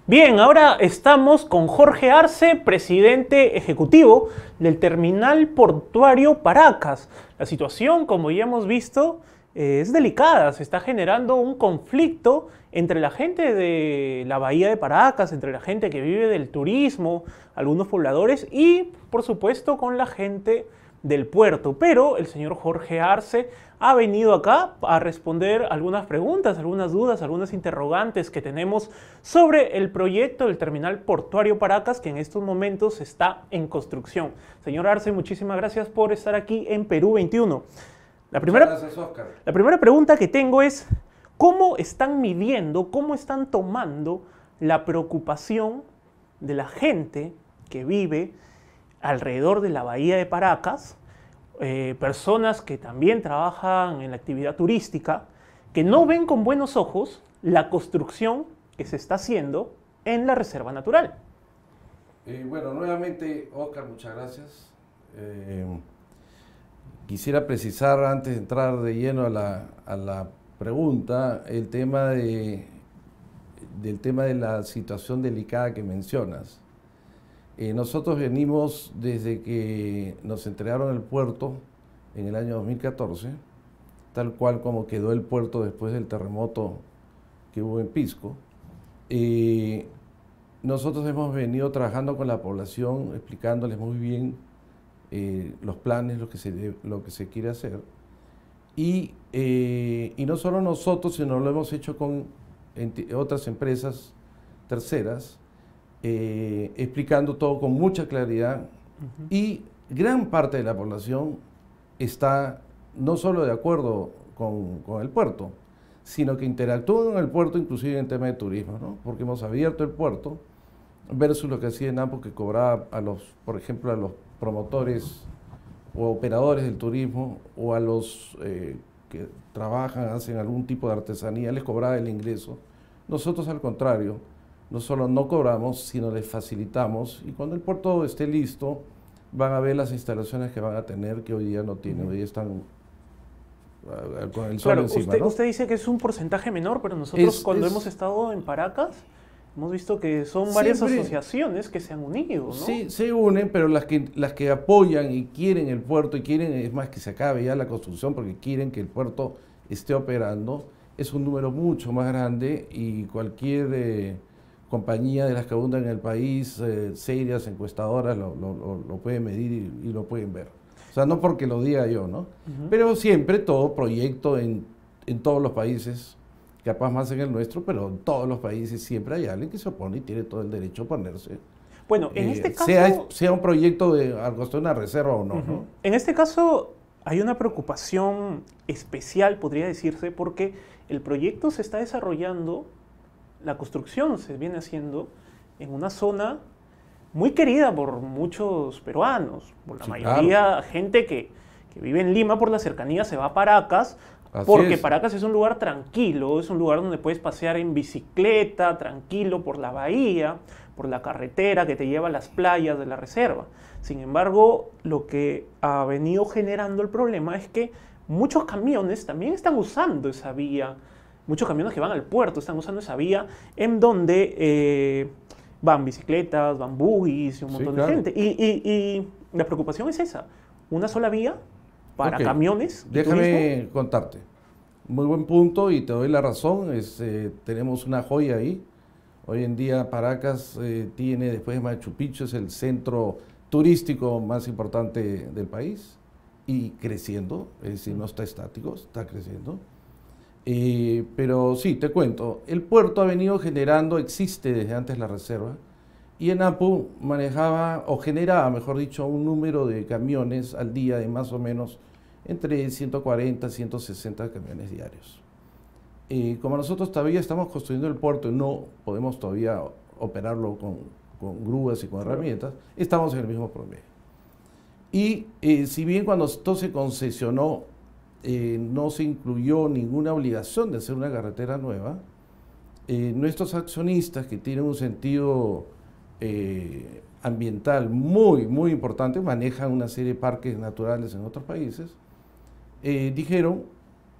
Bien, ahora estamos con Jorge Arce, presidente ejecutivo del Terminal Portuario Paracas. La situación, como ya hemos visto, es delicada. Se está generando un conflicto entre la gente de la bahía de Paracas, entre la gente que vive del turismo, algunos pobladores y, por supuesto, con la gente del puerto. Pero el señor Jorge Arce ha venido acá a responder algunas preguntas, algunas dudas, algunas interrogantes que tenemos sobre el proyecto del Terminal Portuario Paracas, que en estos momentos está en construcción. Señor Arce, muchísimas gracias por estar aquí en Perú 21. Gracias, Oscar. La primera pregunta que tengo es, ¿cómo están midiendo, cómo están tomando la preocupación de la gente que vive alrededor de la bahía de Paracas, personas que también trabajan en la actividad turística, que no ven con buenos ojos la construcción que se está haciendo en la Reserva Natural? Bueno, nuevamente, Oscar, muchas gracias. Quisiera precisar, antes de entrar de lleno a la pregunta, el tema del tema de la situación delicada que mencionas. Nosotros venimos desde que nos entregaron el puerto en el año 2014, tal cual como quedó el puerto después del terremoto que hubo en Pisco. Nosotros hemos venido trabajando con la población, explicándoles muy bien los planes, lo que se quiere hacer. Y no solo nosotros, sino lo hemos hecho con otras empresas terceras, explicando todo con mucha claridad. Y gran parte de la población está no solo de acuerdo con el puerto, sino que interactúa con el puerto inclusive en tema de turismo, ¿no? Porque hemos abierto el puerto versus lo que hacía ENAPO, que cobraba por ejemplo, a los promotores o operadores del turismo o a los que trabajan, hacen algún tipo de artesanía, les cobraba el ingreso. Nosotros, al contrario, no solo no cobramos, sino les facilitamos, y cuando el puerto esté listo, van a ver las instalaciones que van a tener, que hoy día no tienen, hoy están con el sol encima, usted, ¿no? usted dice que es un porcentaje menor, pero nosotros cuando hemos estado en Paracas, hemos visto que son varias asociaciones que se han unido, ¿no? Sí, se unen, pero las que apoyan y quieren el puerto, y quieren, es más, que se acabe ya la construcción, porque quieren que el puerto esté operando, es un número mucho más grande, y cualquier compañía de las que abundan en el país, serias, encuestadoras, lo pueden medir y lo pueden ver. O sea, no porque lo diga yo, ¿no? Pero siempre todo proyecto en todos los países, capaz más en el nuestro, pero en todos los países siempre hay alguien que se opone y tiene todo el derecho a oponerse. Bueno, en este caso... Sea un proyecto de algo, una reserva o no, ¿no? En este caso hay una preocupación especial, podría decirse, porque el proyecto se está desarrollando, la construcción se viene haciendo en una zona muy querida por muchos peruanos, por la mayoría gente que vive en Lima, por la cercanía se va a Paracas, porque Paracas es un lugar tranquilo, es un lugar donde puedes pasear en bicicleta, tranquilo, por la bahía, por la carretera que te lleva a las playas de la reserva. Sin embargo, lo que ha venido generando el problema es que muchos camiones también están usando esa vía, muchos camiones que van al puerto están usando esa vía en donde van bicicletas, van buggies y un montón de gente. Y la preocupación es esa, una sola vía para camiones. Déjame contarte. Muy buen punto y te doy la razón. Tenemos una joya ahí. Hoy en día Paracas tiene, después de Machu Picchu, es el centro turístico más importante del país y creciendo, es decir, no está estático, está creciendo. Pero sí, te cuento, el puerto ha venido generando, existe desde antes la reserva, y ENAPO manejaba, o generaba, mejor dicho, un número de camiones al día de más o menos entre 140 y 160 camiones diarios. Como nosotros todavía estamos construyendo el puerto y no podemos todavía operarlo con grúas y con herramientas, estamos en el mismo promedio. Y si bien cuando esto se concesionó, no se incluyó ninguna obligación de hacer una carretera nueva, nuestros accionistas, que tienen un sentido ambiental muy, muy importante, manejan una serie de parques naturales en otros países, dijeron,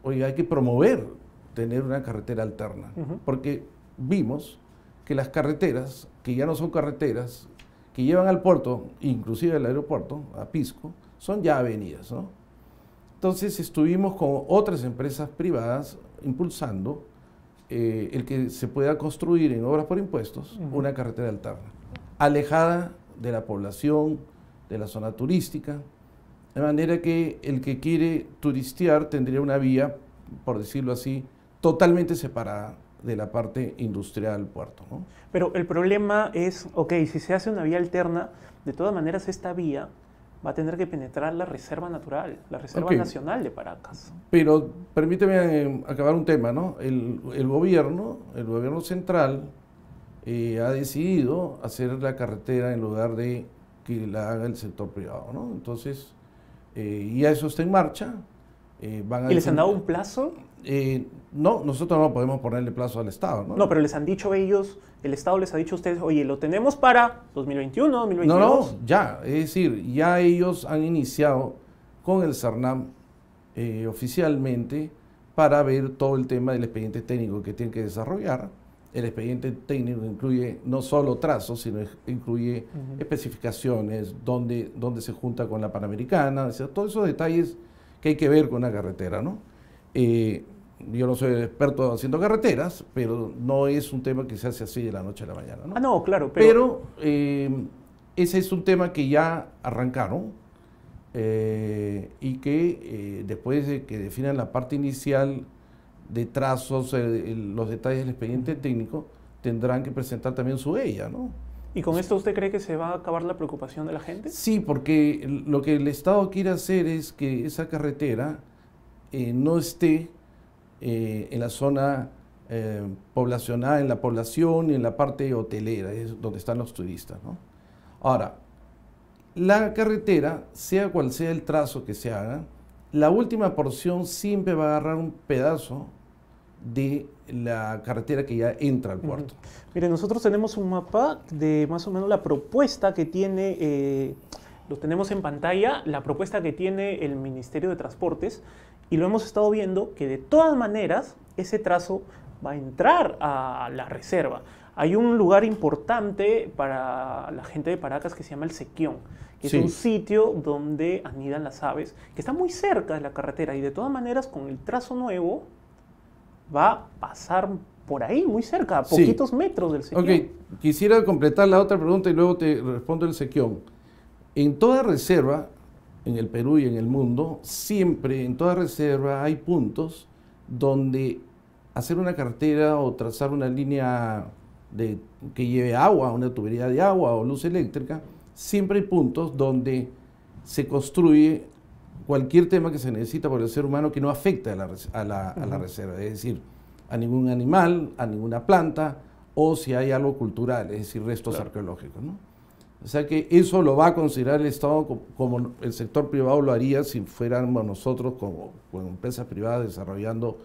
oye, hay que promover tener una carretera alterna, porque vimos que las carreteras, que ya no son carreteras, que llevan al puerto, inclusive al aeropuerto, a Pisco, son ya avenidas, ¿no? Entonces estuvimos con otras empresas privadas impulsando el que se pueda construir en obras por impuestos una carretera alterna, alejada de la población, de la zona turística, de manera que el que quiere turistear tendría una vía, por decirlo así, totalmente separada de la parte industrial del puerto, ¿no? Pero el problema es, ok, si se hace una vía alterna, de todas maneras esta vía va a tener que penetrar la reserva natural, la reserva nacional de Paracas. Pero permíteme acabar un tema, ¿no? El gobierno central ha decidido hacer la carretera en lugar de que la haga el sector privado, ¿no? Entonces, ya eso está en marcha. ¿Y les han dado un plazo? No, nosotros no podemos ponerle plazo al Estado, ¿no? No, pero les han dicho ellos, el Estado les ha dicho a ustedes, oye, lo tenemos para 2021, 2022. No, ya, es decir, ya ellos han iniciado con el CERNAM oficialmente para ver todo el tema del expediente técnico que tienen que desarrollar. El expediente técnico incluye no solo trazos, sino incluye especificaciones, dónde se junta con la Panamericana, o sea, todos esos detalles que hay que ver con una carretera, ¿no? Yo no soy experto haciendo carreteras, pero no es un tema que se hace así de la noche a la mañana, ¿no? Ah, no, claro. Pero ese es un tema que ya arrancaron y que después de que definan la parte inicial de trazos, los detalles del expediente técnico, tendrán que presentar también su huella, ¿no? ¿Y con esto usted cree que se va a acabar la preocupación de la gente? Sí, porque lo que el Estado quiere hacer es que esa carretera no esté en la zona poblacional, en la población y en la parte hotelera, es donde están los turistas, ¿no? Ahora, la carretera, sea cual sea el trazo que se haga, la última porción siempre va a agarrar un pedazo de la carretera que ya entra al puerto. Mire, nosotros tenemos un mapa de más o menos la propuesta que tiene, lo tenemos en pantalla, la propuesta que tiene el Ministerio de Transportes, y lo hemos estado viendo que de todas maneras ese trazo va a entrar a la reserva. Hay un lugar importante para la gente de Paracas que se llama El Sequión, que es un sitio donde anidan las aves, que está muy cerca de la carretera, y de todas maneras con el trazo nuevo va a pasar por ahí, muy cerca, a poquitos metros del Sequión. Ok, quisiera completar la otra pregunta y luego te respondo el Sequión. En toda reserva, en el Perú y en el mundo, siempre en toda reserva hay puntos donde hacer una carretera o trazar una línea que lleve agua, una tubería de agua o luz eléctrica, siempre hay puntos donde se construye cualquier tema que se necesita por el ser humano que no afecte a la reserva, es decir, a ningún animal, a ninguna planta, o si hay algo cultural, es decir, restos arqueológicos, ¿no? O sea que eso lo va a considerar el Estado como el sector privado lo haría si fuéramos nosotros como empresas privadas desarrollando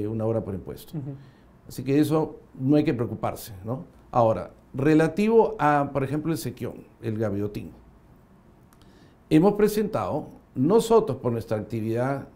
una obra por impuesto. Así que eso no hay que preocuparse, ¿no? Ahora, relativo a, por ejemplo, el Sequión, el Gaviotín. Hemos presentado, nosotros por nuestra actividad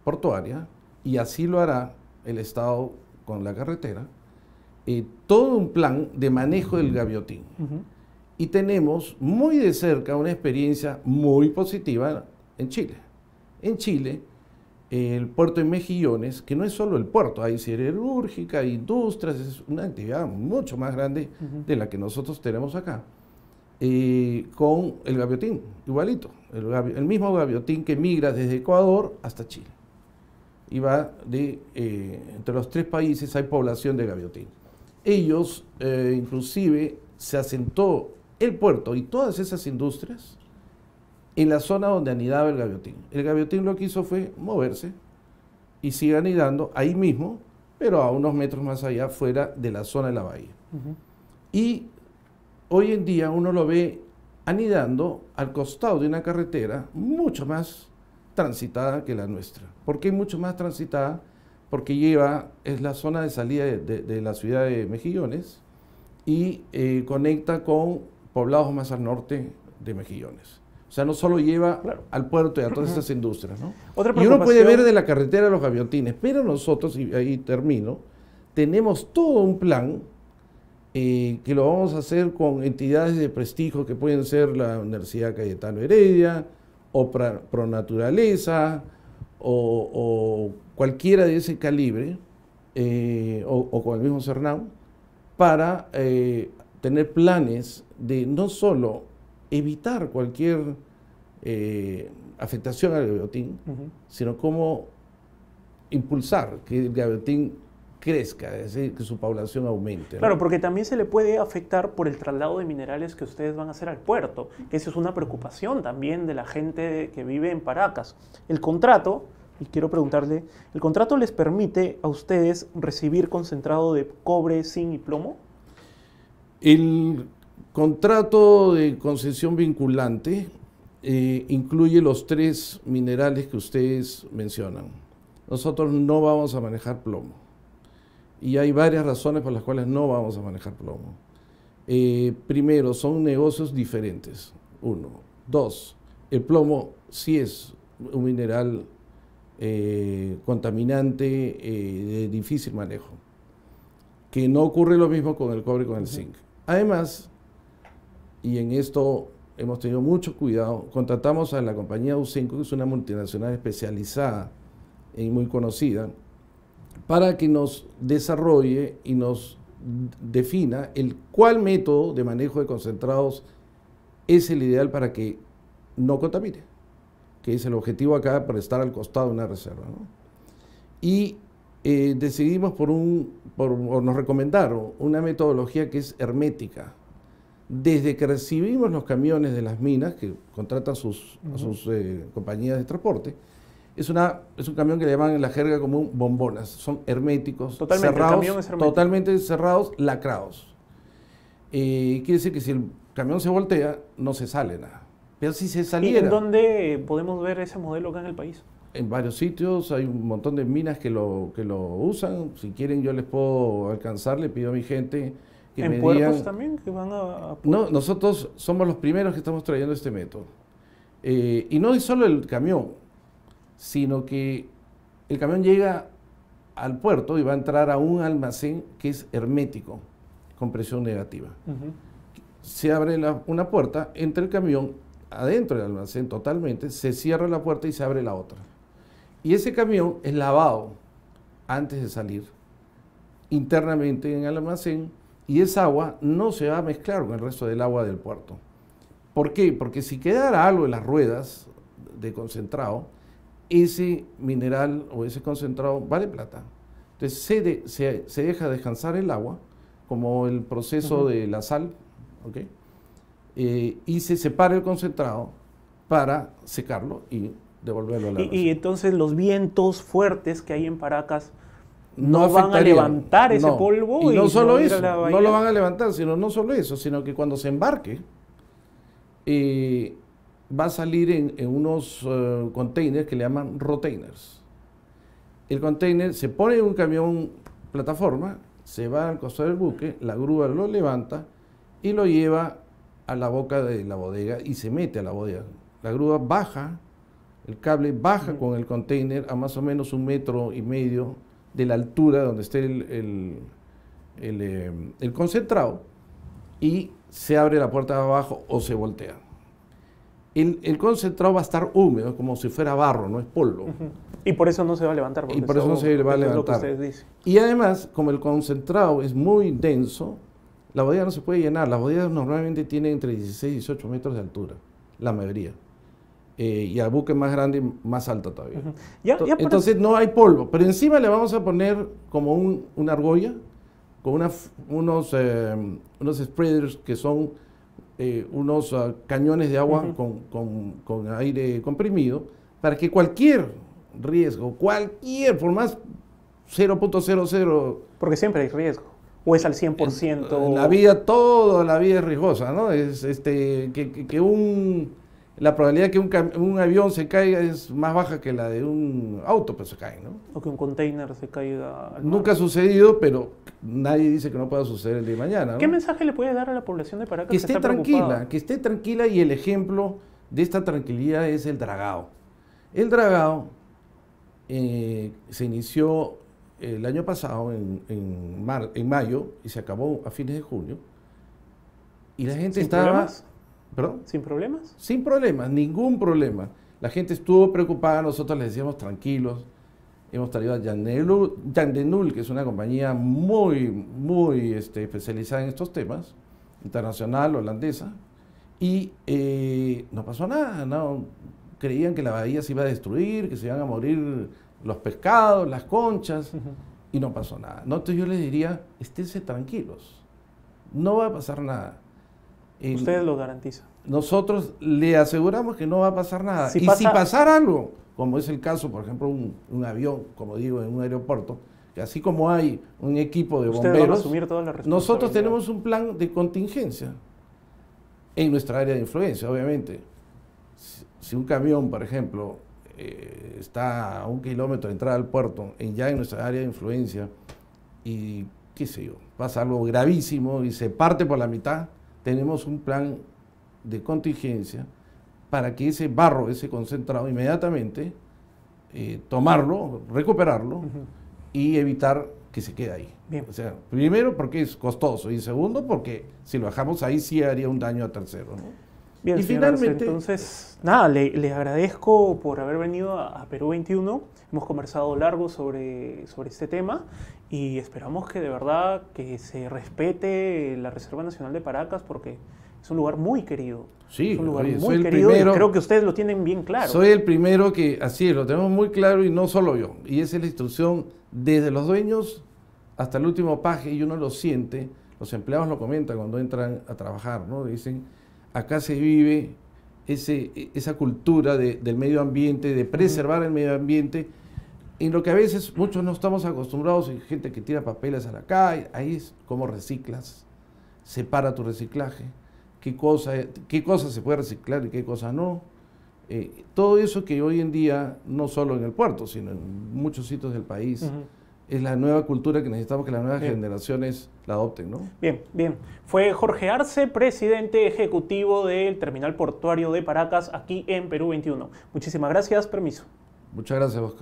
portuaria, y así lo hará el Estado con la carretera, todo un plan de manejo del Gaviotín. Y tenemos muy de cerca una experiencia muy positiva en Chile. En Chile, el puerto de Mejillones, que no es solo el puerto, hay siderúrgica, hay industrias, es una actividad mucho más grande de la que nosotros tenemos acá, con el Gaviotín, igualito, el mismo Gaviotín que migra desde Ecuador hasta Chile. Y va entre los tres países hay población de Gaviotín. Ellos, inclusive, se asentó el puerto y todas esas industrias en la zona donde anidaba el Gaviotín. El Gaviotín lo que hizo fue moverse y sigue anidando ahí mismo, pero a unos metros más allá, fuera de la zona de la bahía. Y hoy en día uno lo ve anidando al costado de una carretera mucho más transitada que la nuestra. ¿Por qué mucho más transitada? Porque es la zona de salida de la ciudad de Mejillones y conecta con poblados más al norte de Mejillones. O sea, no solo lleva al puerto y a todas esas industrias, ¿no? Y uno puede ver de la carretera los Gaviotines, pero nosotros, y ahí termino, tenemos todo un plan que lo vamos a hacer con entidades de prestigio que pueden ser la Universidad Cayetano Heredia, o Pronaturaleza, o cualquiera de ese calibre, o con el mismo CERNAU, para tener planes de no solo evitar cualquier afectación al gaviotín, sino cómo impulsar que el gaviotín crezca, es decir, que su población aumente, ¿no? Claro, porque también se le puede afectar por el traslado de minerales que ustedes van a hacer al puerto, que esa es una preocupación también de la gente que vive en Paracas. El contrato, y quiero preguntarle, ¿el contrato les permite a ustedes recibir concentrado de cobre, zinc y plomo? El contrato de concesión vinculante incluye los 3 minerales que ustedes mencionan. Nosotros no vamos a manejar plomo. Y hay varias razones por las cuales no vamos a manejar plomo. Primero, son negocios diferentes, 1. 2, el plomo sí es un mineral contaminante de difícil manejo, que no ocurre lo mismo con el cobre y con el zinc. Además, y en esto hemos tenido mucho cuidado, contratamos a la compañía Ausenco, que es una multinacional especializada y muy conocida, para que nos desarrolle y nos defina cuál método de manejo de concentrados es el ideal para que no contamine, que es el objetivo acá para estar al costado de una reserva, ¿no? Y decidimos o nos recomendaron una metodología que es hermética. Desde que recibimos los camiones de las minas, que contratan a sus compañías de transporte, es un camión que le llaman en la jerga común bombonas. Son herméticos, Totalmente, cerrados, el camión es hermético. totalmente cerrados, lacrados. Quiere decir que si el camión se voltea, no se sale nada. Pero si se ¿Y saliera... en dónde podemos ver ese modelo acá en el país? En varios sitios, hay un montón de minas que lo usan. Si quieren yo les puedo alcanzar, le pido a mi gente que me ¿En puertos digan... también que van a No, nosotros somos los primeros que estamos trayendo este método. Y no es solo el camión, sino que el camión llega al puerto y va a entrar a un almacén que es hermético, con presión negativa. Se abre una puerta, entra el camión adentro del almacén totalmente, se cierra la puerta y se abre la otra. Y ese camión es lavado antes de salir internamente en el almacén, y esa agua no se va a mezclar con el resto del agua del puerto. ¿Por qué? Porque si quedara algo en las ruedas de concentrado, ese mineral o ese concentrado vale plata. Entonces se deja descansar el agua, como el proceso de la sal, ¿ok? Y se separa el concentrado para secarlo y devolverlo a la y entonces los vientos fuertes que hay en Paracas no van a levantar ese polvo. Y no solo eso, ir a la bahía. no lo van a levantar, sino no solo eso, sino que cuando se embarque, va a salir en unos containers que le llaman rotainers. El container se pone en un camión plataforma, se va al costado del buque, la grúa lo levanta y lo lleva a la boca de la bodega y se mete a la bodega. La grúa baja, el cable baja con el container a más o menos 1,5 metros de la altura donde esté el concentrado, y se abre la puerta de abajo o se voltea. El concentrado va a estar húmedo, como si fuera barro, no es polvo. Y por eso no se va a levantar. Y por eso no se va a levantar. Y además, como el concentrado es muy denso, la bodega no se puede llenar. Las bodegas normalmente tienen entre 16 y 18 metros de altura, la mayoría. Y al buque más grande, más alto todavía. Entonces no hay polvo, pero encima le vamos a poner como una argolla con unos spreaders que son unos cañones de agua con aire comprimido, para que cualquier riesgo, por más 0.00... Porque siempre hay riesgo. ¿O es al 100%? La vida, toda la vida es riesgosa, ¿no? Es la probabilidad que un avión se caiga es más baja que la de un auto, pues se cae, ¿no? O que un container se caiga al mar. Nunca ha sucedido, pero nadie dice que no pueda suceder el día de mañana, ¿no? ¿Qué mensaje le puede dar a la población de Paracas? Que esté tranquila, y el ejemplo de esta tranquilidad es el dragado. El dragado se inició el año pasado, en mayo, y se acabó a fines de junio, y la gente ¿Sin estaba... problemas? ¿Perdón? ¿Sin problemas? Sin problemas, ningún problema. La gente estuvo preocupada, nosotros les decíamos tranquilos. Hemos traído a Yandenul, que es una compañía muy especializada en estos temas, internacional, holandesa, y no pasó nada, no. Creían que la bahía se iba a destruir, que se iban a morir los pescados, las conchas, y no pasó nada. ¿No? Entonces yo les diría, esténse tranquilos, no va a pasar nada. Ustedes lo garantizan. Nosotros le aseguramos que no va a pasar nada. Si pasara algo, como es el caso, por ejemplo, un avión, como digo, en un aeropuerto, que así como hay un equipo de bomberos, van a asumir toda la responsabilidad. Nosotros tenemos un plan de contingencia en nuestra área de influencia, obviamente. Si un camión, por ejemplo, está a 1 kilómetro de entrada al puerto, ya en nuestra área de influencia, y qué sé yo, pasa algo gravísimo y se parte por la mitad, tenemos un plan de contingencia para que ese barro, ese concentrado, inmediatamente tomarlo, recuperarlo y evitar que se quede ahí. Bien. O sea, primero porque es costoso y segundo porque si lo dejamos ahí sí haría un daño a terceros, ¿no? Bien, y señor Arce, finalmente, entonces, nada, le agradezco por haber venido a Perú 21. Hemos conversado largo sobre este tema y esperamos que de verdad que se respete la Reserva Nacional de Paracas porque es un lugar muy querido. Sí, es un lugar oye, muy soy el querido primero, y creo que ustedes lo tienen bien claro. Soy el primero que, así es, lo tenemos muy claro y no solo yo. Y esa es la instrucción desde los dueños hasta el último paje y uno lo siente, los empleados lo comentan cuando entran a trabajar, ¿no? Dicen, acá se vive esa cultura del medio ambiente, de preservar el medio ambiente, en lo que a veces muchos no estamos acostumbrados, hay gente que tira papeles a la calle, ahí es cómo reciclas, separa tu reciclaje, qué cosa se puede reciclar y qué cosa no. Todo eso que hoy en día, no solo en el puerto, sino en muchos sitios del país, es la nueva cultura que necesitamos que las nuevas generaciones la adopten, ¿no? Bien, bien. Fue Jorge Arce, presidente ejecutivo del Terminal Portuario de Paracas, aquí en Perú 21. Muchísimas gracias, permiso. Muchas gracias, Oscar.